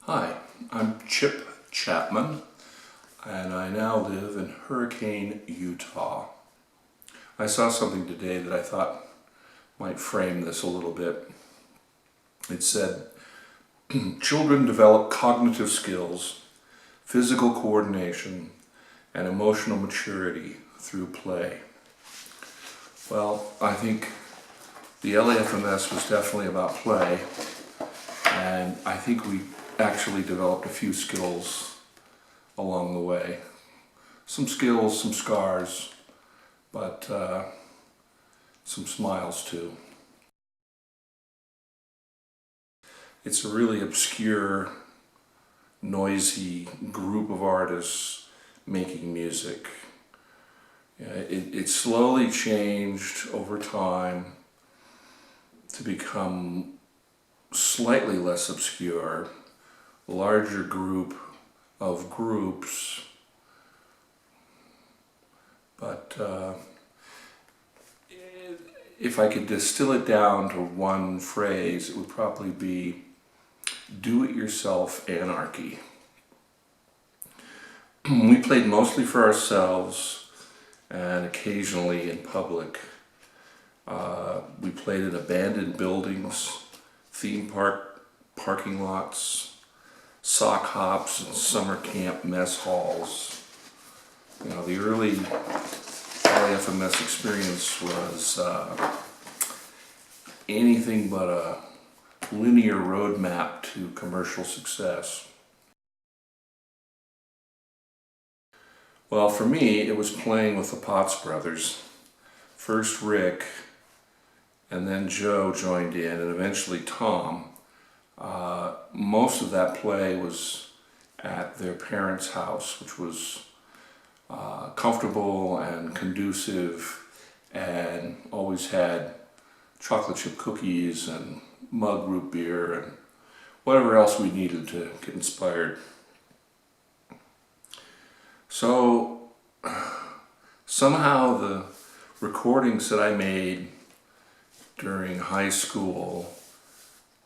Hi, I'm Chip Chapman, and I now live in Hurricane, Utah. I saw something today that I thought might frame this a little bit. It said, children develop cognitive skills, physical coordination, and emotional maturity through play. Well, I think the LAFMS was definitely about play, and I think we actually developed a few skills along the way. Some skills, some scars, but some smiles too. It's a really obscure, noisy group of artists making music. It slowly changed over time to become slightly less obscure, larger group of groups, but if I could distill it down to one phrase, it would probably be do-it-yourself anarchy. We played mostly for ourselves and occasionally in public. We played in abandoned buildings, theme park parking lots, sock hops and summer camp mess halls. You know, the early LAFMS experience was anything but a linear roadmap to commercial success. Well, for me, it was playing with the Potts brothers. First Rick, and then Joe joined in, and eventually Tom. Most of that play was at their parents' house, which was comfortable and conducive, and always had chocolate chip cookies and mug root beer and whatever else we needed to get inspired. So somehow the recordings that I made during high school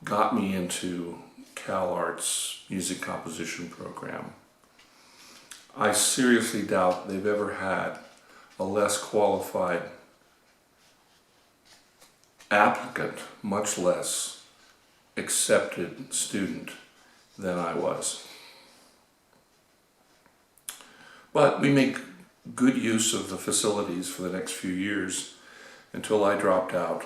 got me into CalArts music composition program. I seriously doubt they've ever had a less qualified applicant, much less accepted student than I was. But we make good use of the facilities for the next few years until I dropped out.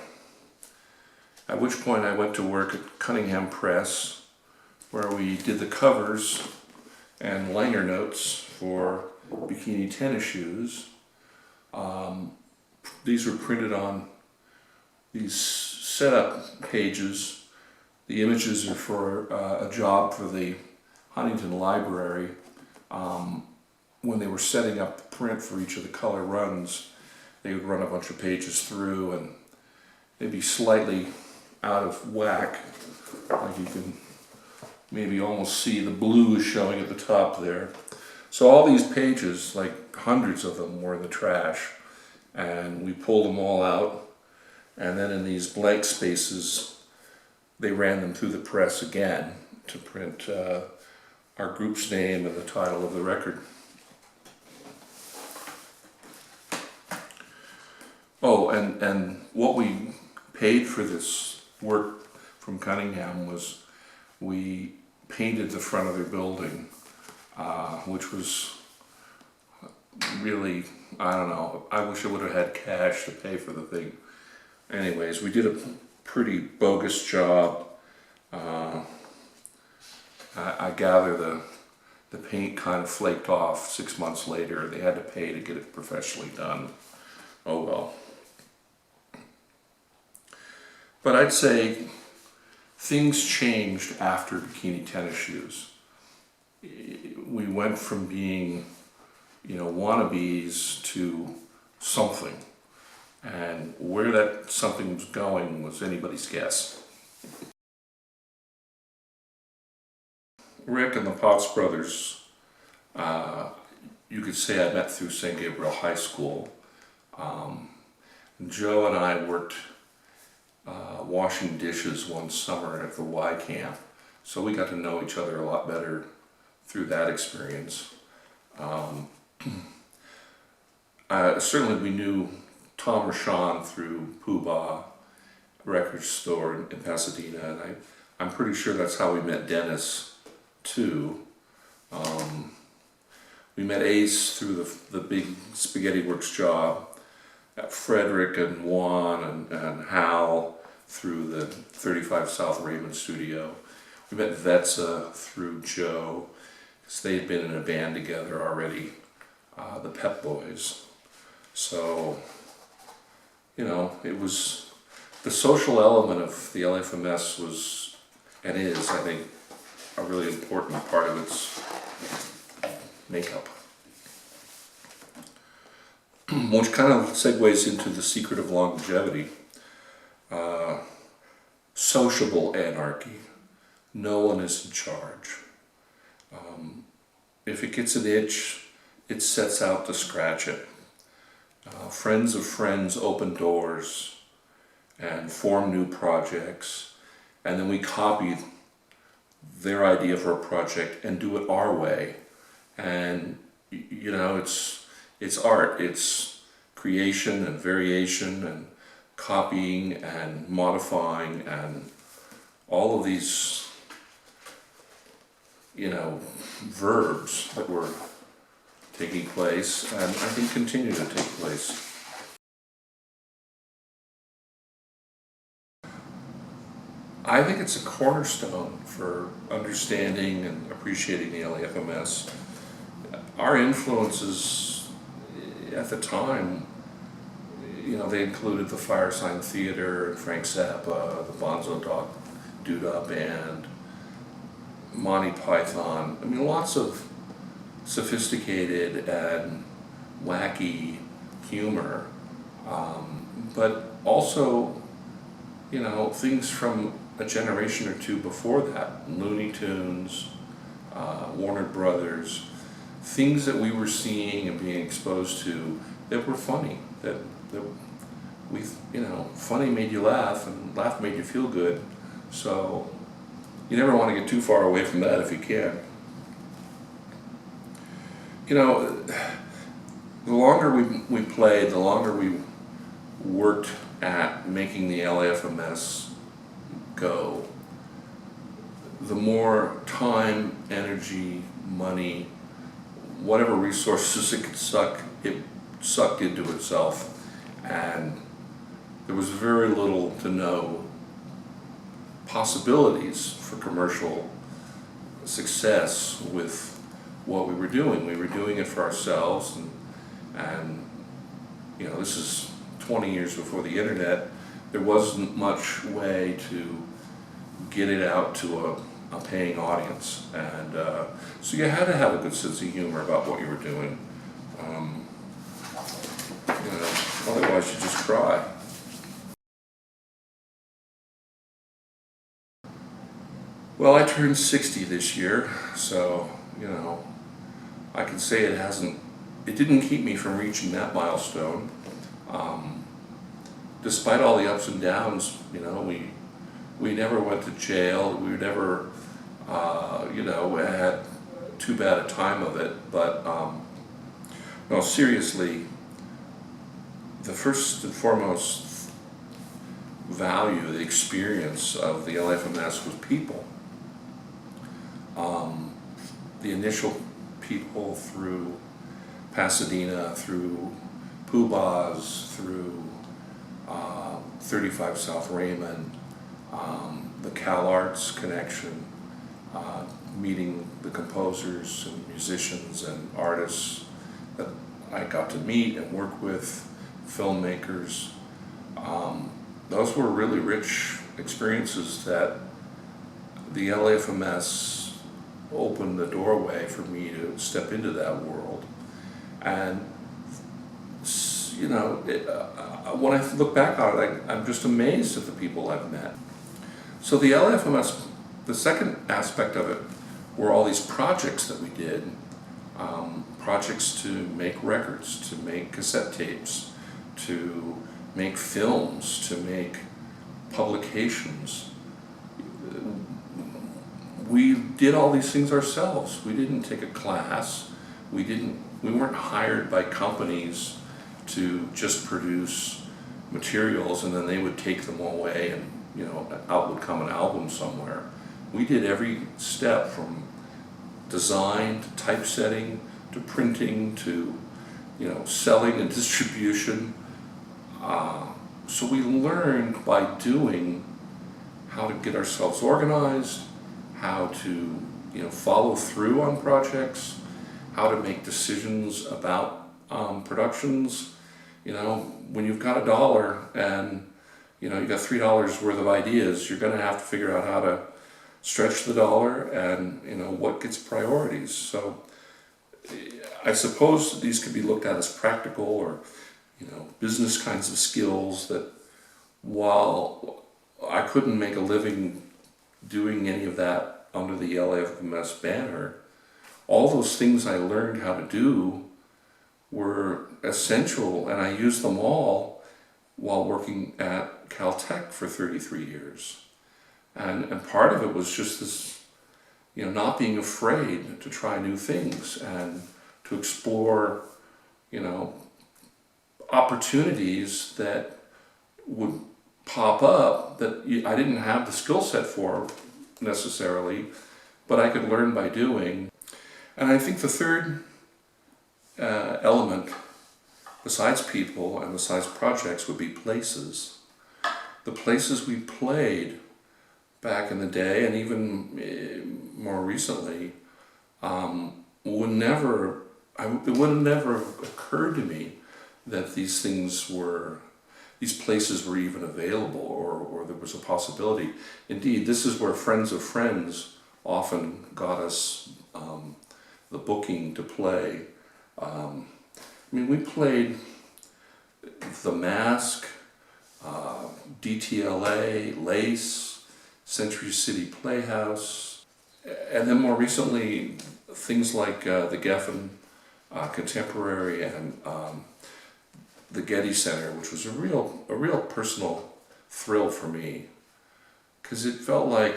At which point I went to work at Cunningham Press, where we did the covers and liner notes for bikini tennis shoes. These were printed on these setup pages. The images are for a job for the Huntington Library. When they were setting up the print for each of the color runs, they would run a bunch of pages through and they'd be slightly out of whack. Like you can maybe almost see the blue showing at the top there. So all these pages, like hundreds of them, were in the trash, and we pulled them all out, and then in these blank spaces they ran them through the press again to print our group's name and the title of the record. Oh, and what we paid for this work from Cunningham was we painted the front of their building, which was really, I don't know, I wish I would have had cash to pay for the thing. Anyways, we did a pretty bogus job. I gather the paint kind of flaked off 6 months later. They had to pay to get it professionally done. Oh well. But I'd say things changed after bikini tennis shoes. We went from being, wannabes to something. And where that something was going was anybody's guess. Rick and the Potts brothers, you could say I met through St. Gabriel High School. Joe and I worked washing dishes one summer at the Y camp So we got to know each other a lot better through that experience. Certainly we knew Tom Rashawn through Pooh record store in Pasadena, and I'm pretty sure that's how we met Dennis too. We met Ace through the big Spaghetti Works job, Frederick and Juan and Hal through the 35 South Raymond studio. We met Vetsa through Joe, because they'd been in a band together already, the Pep Boys. So, you know, it was, the social element of the LAFMS was, and is, I think, a really important part of its makeup. Which kind of segues into the secret of longevity. Sociable anarchy. No one is in charge. If it gets an itch, it sets out to scratch it. Friends of friends open doors and form new projects, and then we copy their idea for a project and do it our way. And you know, it's art, it's creation and variation and copying and modifying and all of these, you know, verbs that were taking place and I think continue to take place. I think it's a cornerstone for understanding and appreciating the LAFMS. Our influences at the time, you know, they included the Firesign Theater, and Frank Zappa, the Bonzo Dog Doodah Band, Monty Python. I mean, lots of sophisticated and wacky humor, but also, you know, things from a generation or two before that, Looney Tunes, Warner Brothers, things that we were seeing and being exposed to that were funny, that we, you know, funny made you laugh and laugh made you feel good. So you never want to get too far away from that if you can. You know, the longer we played, the longer we worked at making the LAFMS go, the more time, energy, money, whatever resources it could suck, it sucked into itself. And there was very little to no possibilities for commercial success with what we were doing. We were doing it for ourselves, and you know, this is 20 years before the internet. There wasn't much way to get it out to a paying audience, and so you had to have a good sense of humor about what you were doing. You know, otherwise you just cry. Well, I turned 60 this year, so you know, I can say it didn't keep me from reaching that milestone. Despite all the ups and downs, you know, we never went to jail. We never, you know, had too bad a time of it. But no, seriously, the first and foremost value, the experience of the LAFMS was people. The initial people through Pasadena, through Pooh-Bah's, through 35 South Raymond, the Cal Arts connection, meeting the composers and musicians and artists that I got to meet and work with, filmmakers. Those were really rich experiences that the LAFMS opened the doorway for me to step into that world. And you know, when I look back on it, I'm just amazed at the people I've met. So the LAFMS, the second aspect of it were all these projects that we did, projects to make records, to make cassette tapes, to make films, to make publications. we did all these things ourselves. We didn't take a class. We weren't hired by companies to just produce materials and then they would take them away and, you know, out would come an album somewhere. We did every step from design to typesetting to printing to, you know, selling and distribution. So we learned by doing how to get ourselves organized, how to, you know, follow through on projects, how to make decisions about productions. You know, when you've got $1 and, you know, you've got $3 worth of ideas, you're going to have to figure out how to stretch the dollar and, you know, what gets priorities. So I suppose these could be looked at as practical or, you know, business kinds of skills that, while I couldn't make a living doing any of that under the LAFMS banner, all those things I learned how to do were essential, and I used them all while working at Caltech for 33 years. And part of it was just this, you know, not being afraid to try new things and to explore, you know, opportunities that would pop up that I didn't have the skill set for necessarily, but I could learn by doing. And I think the third element, besides people and besides projects, would be places. The places we played back in the day, and even more recently, it would never have occurred to me that these places were even available, or there was a possibility. Indeed, this is where friends of friends often got us the booking to play. I mean, we played The Mask, DTLA, Lace, Century City Playhouse, and then more recently things like the Geffen Contemporary and the Getty Center, which was a real personal thrill for me, because it felt like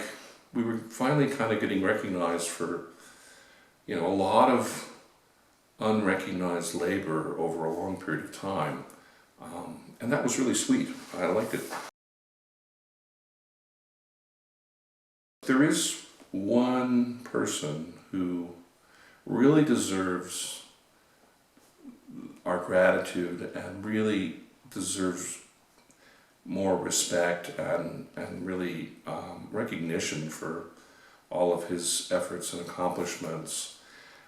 we were finally kind of getting recognized for, you know, a lot of unrecognized labor over a long period of time, and that was really sweet. I liked it. There is one person who really deserves our gratitude and really deserves more respect and really recognition for all of his efforts and accomplishments.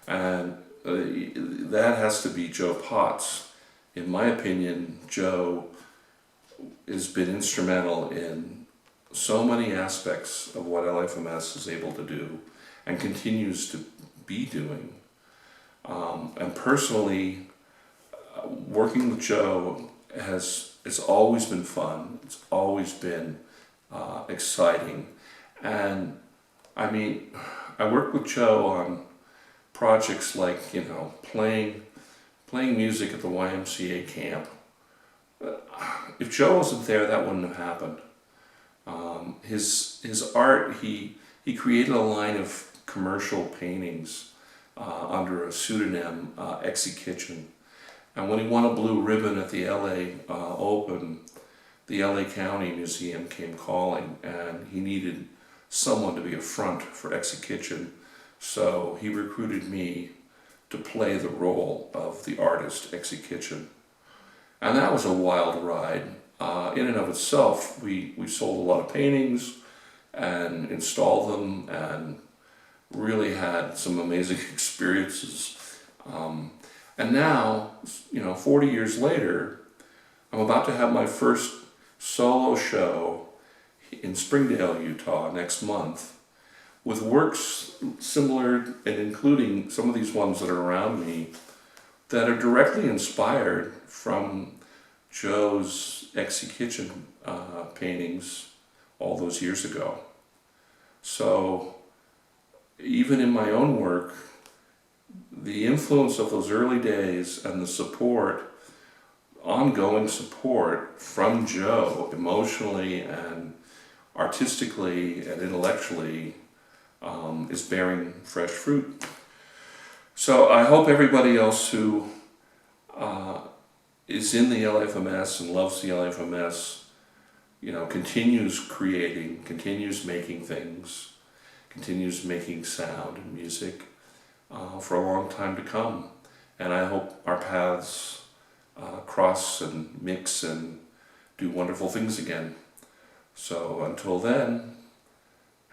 And that has to be Joe Potts. In my opinion, Joe has been instrumental in so many aspects of what LAFMS is able to do and continues to be doing. And personally, working with Joe it's always been fun. It's always been exciting. And I mean, I worked with Joe on projects like, you know, playing music at the YMCA camp. If Joe wasn't there, that wouldn't have happened. His art, he created a line of commercial paintings under a pseudonym, Exy Kitchen. And when he won a blue ribbon at the LA Open, the LA County Museum came calling, and he needed someone to be a front for Exy Kitchen. So he recruited me to play the role of the artist Exy Kitchen. And that was a wild ride. In and of itself, we sold a lot of paintings and installed them and really had some amazing experiences. And now, you know, 40 years later, I'm about to have my first solo show in Springdale, Utah next month, with works similar and including some of these ones that are around me that are directly inspired from Joe's Exy Kitchen paintings all those years ago. So even in my own work, the influence of those early days and the support, ongoing support from Joe, emotionally and artistically and intellectually, is bearing fresh fruit. So I hope everybody else who is in the LAFMS and loves the LAFMS, continues creating, continues making things, continues making sound and music for a long time to come. And I hope our paths cross and mix and do wonderful things again. So until then,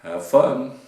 have fun.